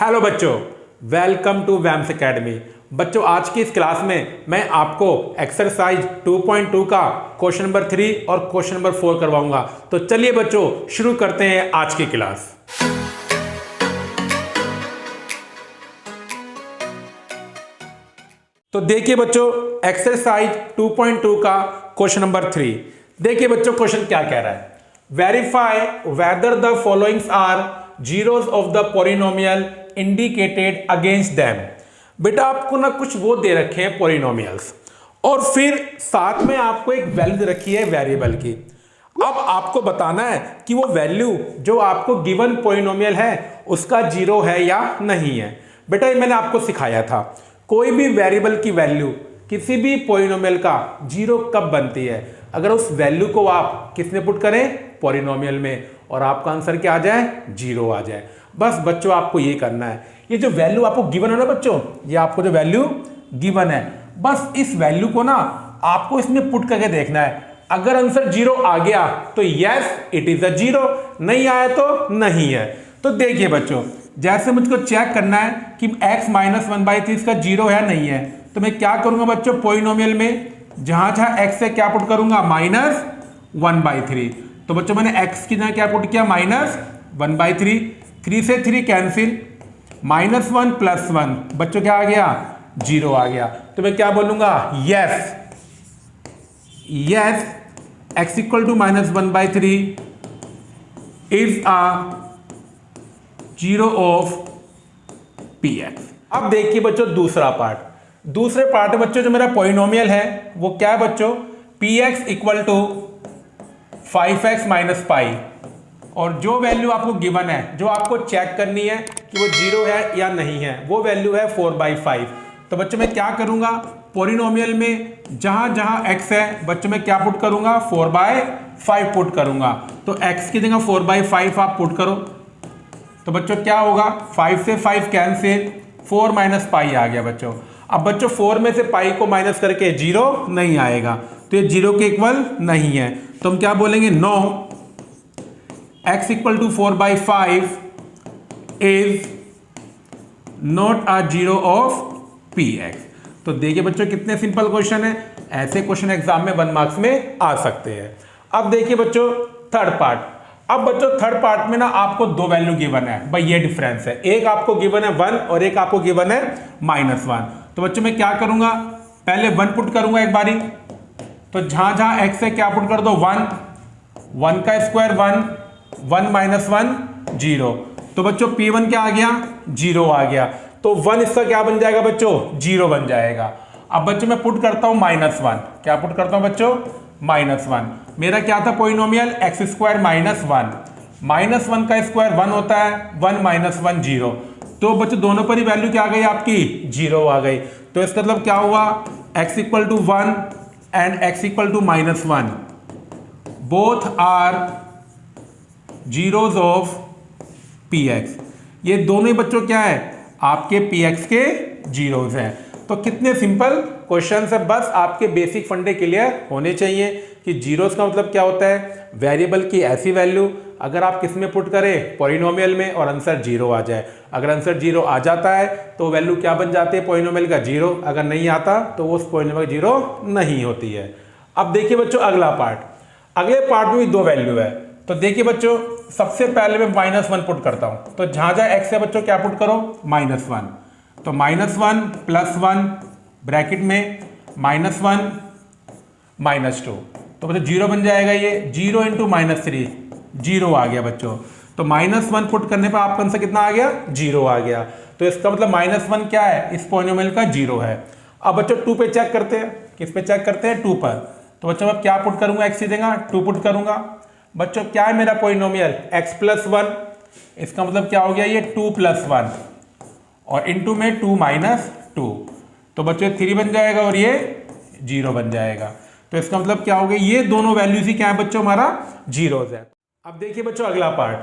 Hello बच्चों, welcome to वैम्स academy. बच्चों, आज की इस क्लास में मैं आपको एक्सरसाइज 2.2 का क्वेश्चन नंबर 3 और क्वेश्चन नंबर 4 करवाऊंगा। तो चलिए बच्चों, शुरू करते हैं आज की क्लास। तो देखिए बच्चों, एक्सरसाइज 2.2 का क्वेश्चन नंबर 3। देखिए बच्चों, क्वेश्चन क्या कह रहा है। Verify whether the followings are zeros of the polynomial indicated against them. बेटा, आपको ना कुछ वो दे रखे हैं पॉलिनोमियल्स, और फिर साथ में आपको एक वैल्यू दे रखी है वेरिएबल की। अब आपको बताना है कि वो वैल्यू जो आपको गिवन पॉलिनोमियल है उसका जीरो है या नहीं है। बेटा, ये मैंने आपको सिखाया था, कोई भी वेरिएबल की वैल्यू किसी भी पॉलिनोमियल का जीरो कब बनती है, अगर उस वैल्यू को आप किसमें पुट करें, पॉलिनोमियल में, और आपका आंसर क्या आ जाए, जीरो आ जाए। बस बच्चों, आपको ये करना है। ये जो वैल्यू आपको गिवन है ना बच्चों, ये आपको जो वैल्यू गिवन है, बस इस वैल्यू को ना आपको इसमें पुट करके देखना है। अगर आंसर जीरो आ गया तो yes it is a zero, नहीं आया तो नहीं है। तो देखिए बच्चों, जैसे मुझको चेक करना है कि x माइनस 1/3 इसका जीरो है नहीं है, तो मैं क्या करूंगा बच्चों, पॉलिनोमियल में जहां जहां x से क्या पुट करूंगा, माइनस 1/3। तो बच्चों, मैंने x की जगह क्या पुट किया, माइनस 1/3। 3 से 3 कैंसिल, -1 + 1 बच्चों क्या आ गया, जीरो आ गया। तो मैं क्या बोलूंगा, yes yes x equal to -1/3 is a zero of px। अब देखिए बच्चों, दूसरा पार्ट। दूसरे पार्ट में बच्चों जो मेरा पॉलिनोमियल है वो क्या है बच्चों, px इक्वल टू 5x - पाई, और जो वैल्यू आपको गिवन है, जो आपको चेक करनी है कि वो जीरो है या नहीं है, वो वैल्यू है 4/5। तो बच्चों मैं क्या करूंगा, पॉलिनोमियल में जहां जहां x है बच्चों मैं क्या पुट करूंगा, 4/5 पुट करूंगा। तो x की जगह 4/5 आप पुट करो, तो बच्चों क्या होगा, 5 से 5 कैंसिल, 4 - पाई आ गया बच्चों। अब बच्चों 4 में से पाई को माइनस करके जीरो नहीं आएगा, तो ये जीरो के इक्वल नहीं है। तो हम क्या बोलेंगे, no x equal to 4/5 is not a zero of px। तो देखिए बच्चों, कितने सिंपल क्वेश्चन है। ऐसे क्वेश्चन एग्जाम में 1 मार्क्स में आ सकते हैं। अब देखिए बच्चों, थर्ड पार्ट। अब बच्चों थर्ड पार्ट में ना आपको दो वैल्यू गिवन है, भाई ये डिफरेंस है, एक आपको गिवन है 1 और एक आपको गिवन है -1। तो बच्चों मैं क्या करूंगा, पहले 1 पुट करूंगा एक बारी, तो जहां जहां x है क्या पुट कर दो, 1 का स्क्वायर 1, 1 - 1 0। तो बच्चों p1 क्या आ गया, जीरो आ गया। तो 1 इसका क्या बन जाएगा बच्चों, जीरो बन जाएगा। अब बच्चों मैं पुट करता हूं -1, क्या पुट करता हूं बच्चों, -1। मेरा क्या था पॉलिनोमियल, x² - 1, -1 का स्क्वायर 1 होता है, 1 - 1 0। तो बच्चों दोनों पर ही वैल्यू क्या आ गई आपकी, जीरो आ गई। तो इसका मतलब क्या हुआ, x equal to 1 and x equal to -1 both are zeros of px। ये दोनों ही बच्चों क्या है, आपके px के जीरोज हैं। तो कितने सिंपल क्वेश्चन है, बस आपके बेसिक फंडे क्लियर होने चाहिए कि जीरोस का मतलब क्या होता है, वेरिएबल की ऐसी वैल्यू अगर आप किस में पुट करें, पॉलिनोमियल में, और आंसर जीरो आ जाए। अगर आंसर जीरो आ जाता है तो वैल्यू क्या बन जाती है, पॉलिनोमियल का जीरो। अगर नहीं आता तो वो उस पॉलिनोमियल का जीरो नहीं होती है। अब देखिए बच्चों अगला पार्ट। अगले पार्ट में भी दो वैल्यू है। तो देखिए बच्चों, सबसे पहले मैं -1 पुट करता हूं, तो जहां जहां x है बच्चों क्या पुट करो, -1। तो -1 + 1 ब्रैकेट में -1 - 2, तो बच्चों जीरो बन जाएगा। ये 0 × -3 जीरो आ गया बच्चों। तो -1 पुट करने पर आपका आंसर कितना आ गया, जीरो आ गया। तो इसका मतलब -1 क्या है, इस पॉलिनोमियल का जीरो है। अब बच्चों 2 पे चेक करते हैं, किस पे चेक करते हैं, 2 पर। तो बच्चों अब क्या पुट करूंगा, x की जगह 2 पुट करूंगा। बच्चों क्या है मेरा पॉलिनोमियल, x + 1, इसका मतलब क्या हो गया, ये 2 + 1, और इनटू में 2 - 2। तो बच्चों 3 बन जाएगा और ये 0 बन जाएगा। तो इसका मतलब क्या हो गया, ये दोनों वैल्यूज ही क्या है बच्चों, हमारा जीरोज है। अब देखिए बच्चों अगला पार्ट,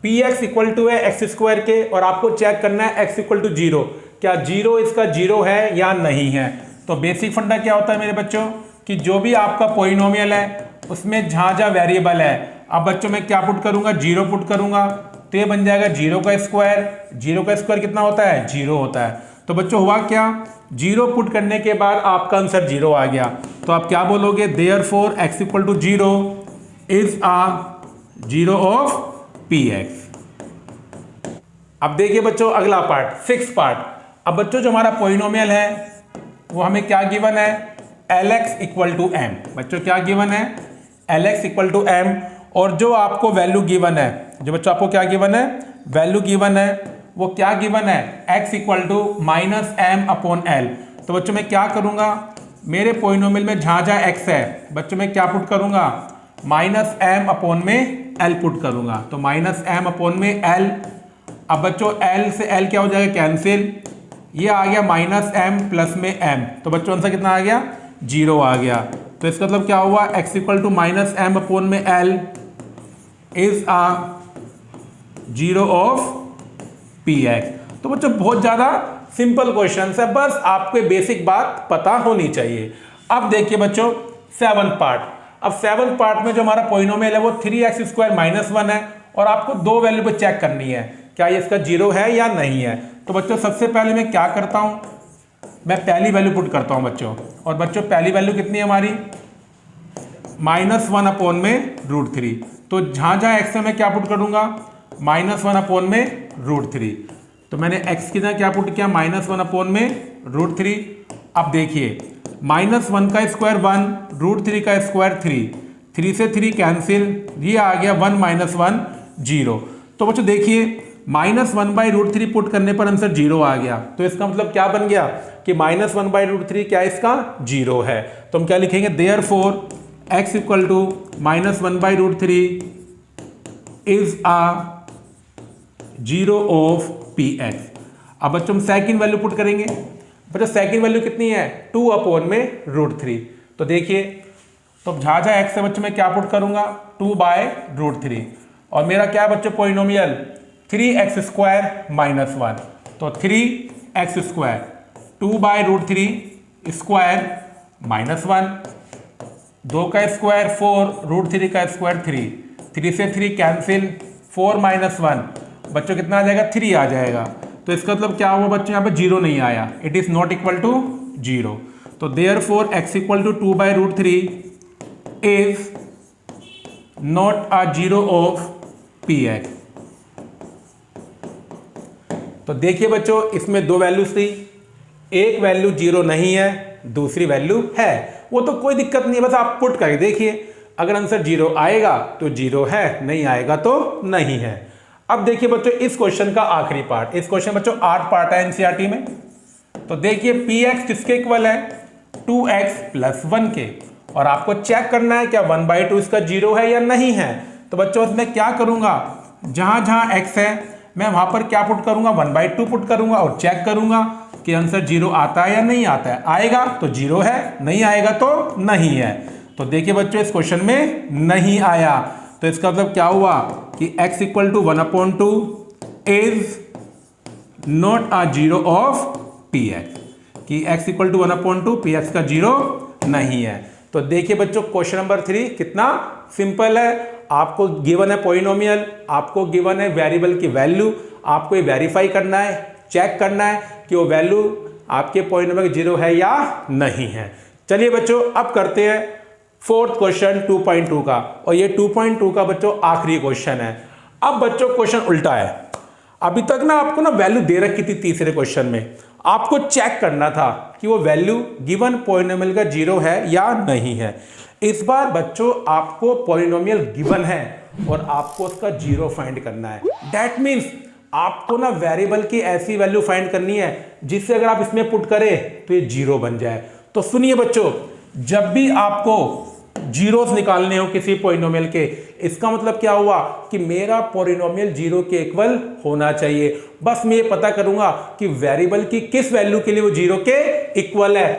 px इक्वल टू है x² के, और आपको चेक करना है x इक्वल टू 0, क्या जीरो इसका जीरो है या नहीं है। तो बेसिक फंडा क्या होता है मेरे बच्चों, कि जो भी आपका पॉलिनोमियल है उसमें जहां जहां वेरिएबल है, अब बच्चों मैं क्या पुट करूंगा, जीरो पुट करूंगा, तो ये बन जाएगा 0 का स्क्वायर। 0 का स्क्वायर कितना होता है? 0 होता है। तो बच्चों हुआ क्या, 0 पुट करने के बाद आपका आंसर 0 आ गया। तो आप क्या बोलोगे, therefore x equal to 0 is a 0 of px। अब देखिए बच्चों अगला पार्ट, 6th पार्ट। अब बच्चों जो हमारा पॉलिनोमियल है वो हमें क्या गिवन है, lx इक्वल टू m। बच्चों क्या गिवन है, lx इक्वल टू m। और जो आपको वैल्यू गिवन है, जो बच्चों आपको क्या गिवन है, वैल्यू गिवन है, वो क्या गिवन है, x equal to minus m upon l. तो बच्चों मैं क्या करूंगा, मेरे पॉलिनोमियल में जहां जहां x है बच्चों मैं क्या पुट करूंगा, माइनस एम अपॉन में l पुट करूंगा। तो माइनस एम अपॉन में l। अब बच्चों l से l क्या हो जाएगा, कैंसिल। ये आ गया माइनस एम प्लस में m। तो बच्चों आंसर कितना आ गया, 0 आ गया। तो इसका मतलब क्या हुआ, x equal to minus m upon में l is a 0 of px। तो बच्चों बहुत ज्यादा सिंपल क्वेश्चन है, बस आपको बेसिक बात पता होनी चाहिए। अब देखिए बच्चों 7th पार्ट। अब 7th पार्ट में जो हमारा पॉलिनोमियल है वो 3x स्क्वायर माइनस 1 है और आपको दो वैल्यू पे चेक करनी है क्या ये इसका 0 है या नहीं है। तो बच्चों सबसे पहले मैं क्या करता हूं, मैं पहली वैल्यू पुट करता हूं बच्चों। और बच्चों पहली वैल्यू कितनी है हमारी, -1 अपॉन में √3। तो जहां जहां x है मैं क्या पुट करूंगा, -1 अपॉन में √3। तो मैंने x की जगह क्या पुट किया, -1 अपॉन में √3। अब देखिए -1 का स्क्वायर 1, √3 का स्क्वायर 3, 3 से 3 कैंसिल, ये आ गया 1 - 1 0। तो बच्चों देखिए -1/√3 पुट करने पर आंसर 0 आ गया। तो इसका मतलब क्या बन गया कि -1/√3 क्या इसका 0 है। तो हम क्या लिखेंगे, therefore x equal to -1/√3 is a 0 of px। अब बच्चों हम सेकंड वैल्यू पुट करेंगे। बच्चों सेकंड वैल्यू कितनी है, 2 अपॉन में √3। तो देखिए तो जहां जहां x है बच्चों मैं क्या पुट करूंगा, 2/√3। और मेरा क्या है बच्चों पॉलिनोमियल, 3x स्क्वायर माइनस 1। तो 3x स्क्वायर 2/√3 स्क्वायर माइनस 1, 2 का स्क्वायर 4, √3 का स्क्वायर 3, 3 से 3 कैंसिल, 4 - 1 बच्चों कितना आ जाएगा, 3 आ जाएगा। तो इसका मतलब क्या हुआ बच्चों, यहाँ पे 0 नहीं आया, it is not equal to 0। तो therefore x equal to 2/√3 is not a 0 of px। तो देखिए बच्चों इसमें दो वैल्यूज थी, एक वैल्यू 0 नहीं है, दूसरी वैल्यू है। वो तो कोई दिक्कत नहीं है, बस आप पुट करके देखिए, अगर आंसर 0 आएगा तो 0 है, नहीं आएगा तो नहीं है। अब देखिए बच्चों इस क्वेश्चन का आखिरी पार्ट। इस क्वेश्चन बच्चों 8 पार्ट है एनसीईआरटी में। तो देखिए px किसके इक्वल है, 2x + 1 के। और आपको चेक करना है क्या 1/2 इसका 0 है या नहीं है। तो बच्चों इसमें क्या करूंगा, जहां जहां x है मैं वहां पर क्या पुट करूंगा, 1/2 पुट करूंगा और चेक करूंगा कि आंसर 0 आता है या नहीं आता है। आएगा तो 0 है, नहीं आएगा तो नहीं है। तो देखिए बच्चों इस क्वेश्चन में नहीं आया। तो इसका मतलब क्या हुआ कि x equal to 1/2 is not a 0 of px, कि x इक्वल टू 1/2 px का 0 नहीं है। तो देखिए बच्चों क्वेश्चन नंबर 3 कितना सिंपल है। आपको गिवन है पॉलिनोमियल, आपको गिवन है वेरिएबल की वैल्यू, आपको ये वेरीफाई करना है, चेक करना है कि वो वैल्यू आपके पॉलिनोमियल 0 है या नहीं है। चलिए बच्चों अब करते हैं 4th क्वेश्चन 2.2 का, और ये 2.2 का बच्चों आखिरी क्वेश्चन है। अब बच्चों क्वेश्चन उल्टा है। अभी तक ना आपको ना वैल्यू दे रखी थी तीसरे क्वेश्चन में, आपको चेक करना था कि वो वैल्यू गिवन पॉलिनोमियल का 0 है या नहीं है। इस बार बच्चों आपको पॉलिनोमियल गिवन है और आपको उसका 0 फाइंड करना है। दैट मीन्स आपको ना वेरिएबल की ऐसी वैल्यू फाइंड करनी है जिससे अगर आप इसमें पुट करें तो ये 0 बन जाए। तो सुनिए बच्चों, जब भी आपको जीरोस निकालने हो किसी पॉलिनोमियल के, इसका मतलब क्या हुआ कि मेरा पॉलिनोमियल 0 के इक्वल होना चाहिए। बस मैं ये पता करूंगा कि वेरिएबल की किस वैल्यू के लिए वो 0 के इक्वल है।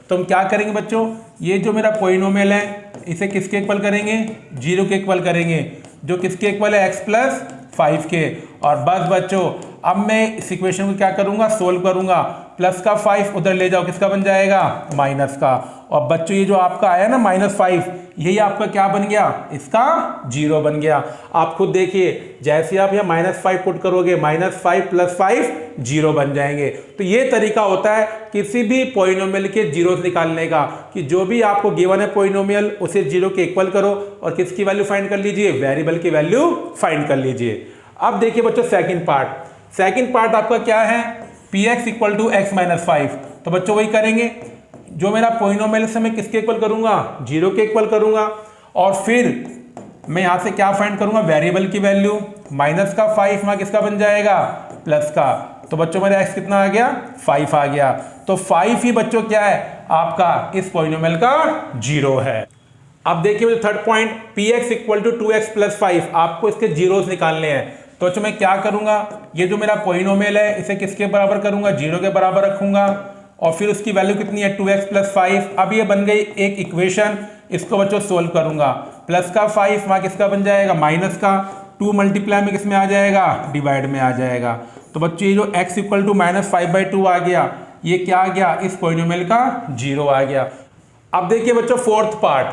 तो हम क्या करेंगे बच्चों, ये जो मेरा पॉलिनोमियल है इसे किसके इक्वल करेंगे, 0 के इक्वल करेंगे, जो किसके इक्वल है x + 5 के। और बस बच्चों अब मैं इस इक्वेशन को क्या करूंगा, सोल्व करूंगा। प्लस का 5 उधर ले जाओ, किसका बन जाएगा, माइनस का। और बच्चों ये जो आपका आया ना -5, यही आपका क्या बन गया, इसका 0 बन गया। आप खुद देखिए, जैसे आप यहाँ -5 पुट करोगे, -5 + 5 0 बन जाएंगे। तो ये तरीका होता है किसी भी पॉलिनोमियल के जीरोस निकालने का, कि जो भी आपको गिवन है पॉलिनोमियल उसे 0 के इक्वल करो और किसकी वैल्यू फाइंड कर लीजिए, वेरिएबल की वैल्यू फाइंड कर लीजिए। अब देखिए बच्चों सेकंड पार्ट आपका क्या है, px = x - 5। तो बच्चों वही करेंगे, जो मेरा पॉलिनोमियल से मैं किसके इक्वल करूंगा, 0 के इक्वल करूंगा। और फिर मैं यहां से क्या फाइंड करूंगा, वेरिएबल की वैल्यू। -5 वहां किसका बन जाएगा, प्लस का। तो बच्चों मेरा x कितना आ गया, 5 आ गया। तो 5 ही बच्चों क्या है आपका इस पॉलिनोमियल का 0 है। अब देखिए थर्ड पॉइंट, px = 2x + 5, आपको इसके जीरोस निकालने हैं। तो अच्छा मैं क्या करूंगा, ये जो मेरा पॉलिनोमियल है इसे किसके बराबर करूंगा, 0 के बराबर रखूंगा। और फिर उसकी वैल्यू कितनी है, 2x + 5। अब ये बन गई एक इक्वेशन, इसको बच्चों सोल्व करूंगा। प्लस का 5 वहां किसका बन जाएगा, माइनस का। 2 मल्टीप्लाई में किसमें आ जाएगा, डिवाइड में आ जाएगा। तो बच्चों ये जो x = -5/2 आ गया, ये क्या आ गया, इस पॉलिनोमियल का 0 आ गया। अब देखिए बच्चों फोर्थ पार्ट,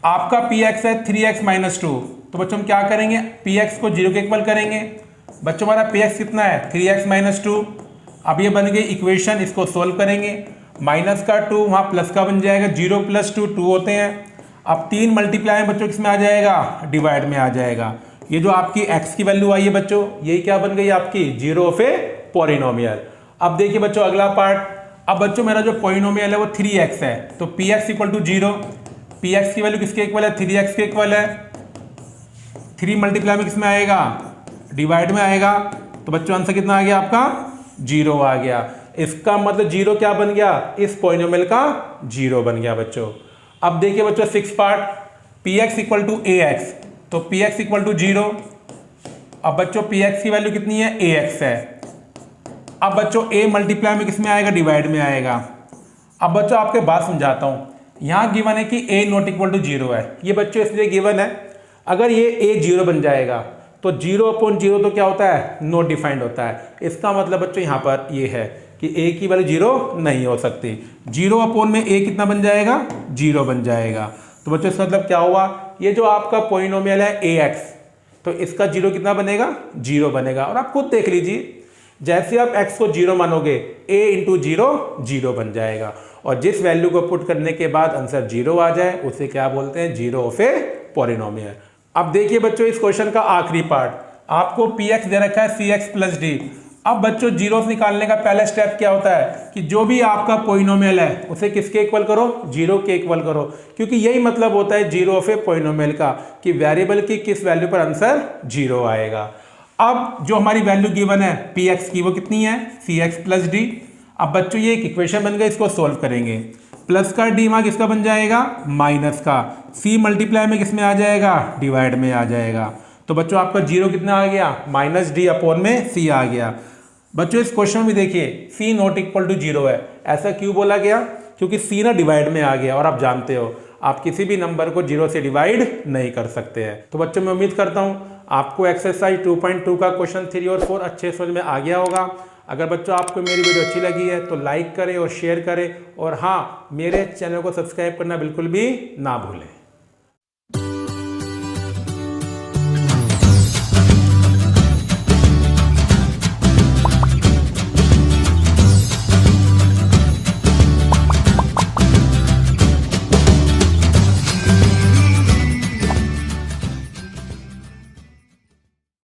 आपका px है 3x - 2। तो बच्चों हम क्या करेंगे, px को 0 के इक्वल करेंगे। बच्चों हमारा px कितना है, 3x - 2। अब ये बन गई इक्वेशन, इसको सोल्व करेंगे। माइनस का 2 वहाँ प्लस का बन जाएगा, 0 + 2 2 होते हैं। अब 3 मल्टीप्लाई में बच्चों किसमें आ जाएगा, डिवाइड में आ जाएगा। ये जो आपकी x की वैल्यू आई है बच्चों, यही क्या बन गई आपकी, 0 ऑफ ए पॉलिनोमियल। अब देखिए बच्चों अगला पार्ट, अब बच्चों मेरा जो पॉलिनोमियल है वो 3x है। तो px = 0, px की वैल्यू किसके इक्वल है, 3x के इक्वल है। 3 मल्टीप्लाई में किसमें आएगा, डिवाइड में आएगा। तो बच्चों आंसर कितना आ गया आपका, 0 आ गया। इसका मतलब 0 क्या बन गया, इस पॉलिनोमियल का 0 बन गया बच्चों। अब देखिए बच्चों सिक्स पार्ट, px = ax। तो px = 0। अब बच्चों px की वैल्यू कितनी है, ax है। अब बच्चों a मल्टीप्लाई में किसमें आएगा, डिवाइड में आएगा। अब बच्चों आपके बात समझाता हूं, यहां गिवन है कि a ≠ 0 है। ये बच्चों इसलिए गिवन है, अगर ये a 0 बन जाएगा तो 0/0 तो क्या होता है, नॉट डिफाइंड होता है। इसका मतलब बच्चों यहाँ पर ये है कि a की वैल्यू 0 नहीं हो सकती। 0/ में a कितना बन जाएगा, 0 बन जाएगा। तो बच्चों इसका मतलब क्या हुआ, ये जो आपका पॉलिनोमियल है ax, तो इसका 0 कितना बनेगा, 0 बनेगा। और आप खुद देख लीजिए, जैसे आप x को 0 मानोगे, a × 0 0 बन जाएगा। और जिस वैल्यू को पुट करने के बाद आंसर 0 आ जाए उसे क्या बोलते हैं, 0 ऑफ ए पॉलिनोमियल। अब देखिए बच्चों इस क्वेश्चन का आखिरी पार्ट, आपको px दे रखा है cx + d। अब बच्चों जीरोस निकालने का पहला स्टेप क्या होता है कि जो भी आपका पॉलिनोमियल है उसे किसके इक्वल करो, 0 के इक्वल करो। क्योंकि यही मतलब होता है 0 ऑफ ए पॉलिनोमियल का, कि वेरिएबल की किस वैल्यू पर आंसर 0 आएगा। अब जो हमारी वैल्यू गिवन है px की, वो कितनी है, cx + d। अब बच्चों ये एक इक्वेशन बन गई, इसको सोल्व करेंगे। प्लस का d वहां किसका बन जाएगा, माइनस का। c मल्टीप्लाई में किसमें आ जाएगा, डिवाइड में आ जाएगा। तो बच्चों आपका 0 कितना आ गया, -d/c आ गया। बच्चों इस क्वेश्चन में देखिए c ≠ 0 है। ऐसा क्यों बोला गया, क्योंकि c ना डिवाइड में आ गया, और आप जानते हो आप किसी भी नंबर को 0 से डिवाइड नहीं कर सकते हैं। तो बच्चों मैं उम्मीद करता हूँ आपको एक्सरसाइज 2.2 का क्वेश्चन 3 और 4 अच्छे समझ में आ गया होगा। अगर बच्चों आपको मेरी वीडियो अच्छी लगी है तो लाइक करें और शेयर करें, और हाँ, मेरे चैनल को सब्सक्राइब करना बिल्कुल भी ना भूलें।